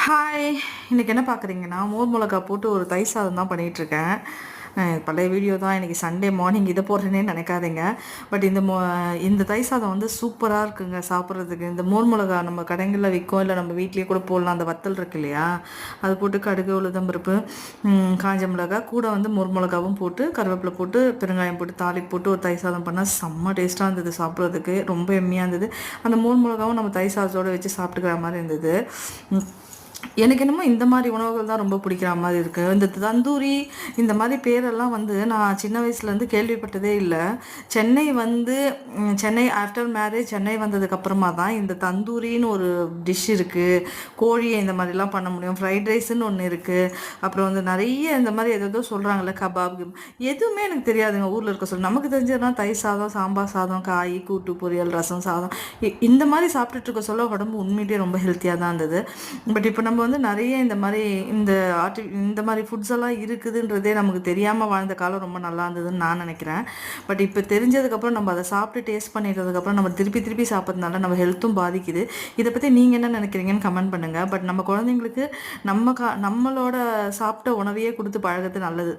Hi! இன்னைக்கு என்ன பார்க்குறீங்கன்னா, மோர் மிளகா போட்டு ஒரு தயிர் சாதம் தான் பண்ணிகிட்ருக்கேன். பழைய வீடியோ தான். இன்றைக்கி சண்டே மார்னிங் இதை போடுறேனே நினைக்காதீங்க. பட் இந்த தயிர் சாதம் வந்து சூப்பராக இருக்குங்க சாப்பிட்றதுக்கு. இந்த மோர் மிளகா நம்ம கடைகளில் விற்கும், இல்லை நம்ம வீட்லேயே கூட போடலாம். அந்த வத்தல் இருக்கு இல்லையா, அது போட்டு கடுகு, உளுத்தம்பருப்பு, காஞ்ச மிளகா கூட வந்து மோர் மிளகாவும் போட்டு கருவேப்பிலை போட்டு பெருங்காயம் போட்டு தாளிப்பு போட்டு ஒரு தயிர் சாதம் பண்ணால் செம்ம டேஸ்ட்டாக இருந்தது. சாப்பிட்றதுக்கு ரொம்ப எம்மியாக இருந்தது. அந்த மோர் மிளகாவும் நம்ம தயிர் சாதத்தோடு வச்சு சாப்பிட்டுக்கிற மாதிரி இருந்தது. எனக்கு என்னமோ இந்த மாதிரி உணவுகள் தான் ரொம்ப பிடிக்கிற மாதிரி இருக்குது. இந்த தந்தூரி இந்த மாதிரி பேரெல்லாம் வந்து நான் சின்ன வயசுலேருந்து கேள்விப்பட்டதே இல்லை. சென்னை வந்து சென்னை ஆஃப்டர் மேரேஜ் சென்னை வந்ததுக்கப்புறமா தான் இந்த தந்தூரின்னு ஒரு டிஷ் இருக்குது. கோழியை இந்த மாதிரிலாம் பண்ண முடியும். ஃப்ரைட் ரைஸ்ன்னு ஒன்று இருக்குது. அப்புறம் வந்து நிறைய இந்த மாதிரி எதோ சொல்கிறாங்கல்ல, கபாப் எதுவுமே எனக்கு தெரியாதுங்க. ஊரில் இருக்க சொல்லி நமக்கு தெரிஞ்சதுனா தயிர் சாதம், சாம்பார் சாதம், காய் கூட்டு, பொரியல், ரசம் சாதம் இந்த மாதிரி சாப்பிட்டுட்டு இருக்க சொல்ல உடம்பு உண்மையிலேயே ரொம்ப ஹெல்த்தியாக தான் இருந்தது. பட் இப்போ நம்ம வந்து நிறைய இந்த மாதிரி ஃபுட்ஸ் எல்லாம் இருக்குதுன்றதே நமக்கு தெரியாமல் வாழ்ந்த காலம் ரொம்ப நல்லா இருந்ததுன்னு நான் நினைக்கிறேன். பட் இப்போ தெரிஞ்சதுக்கப்புறம் நம்ம அதை சாப்பிட்டு டேஸ்ட் பண்ணிட்டதுக்கப்புறம் நம்ம திருப்பி திருப்பி சாப்பிட்றதுனால நம்ம ஹெல்த்தும் பாதிக்குது. இதை பற்றி நீங்கள் என்ன நினைக்கிறீங்கன்னு கமெண்ட் பண்ணுங்கள். பட் நம்ம குழந்தைங்களுக்கு நம்மளோட சாப்பிட்ட உணவையே கொடுத்து பழகிறது நல்லது.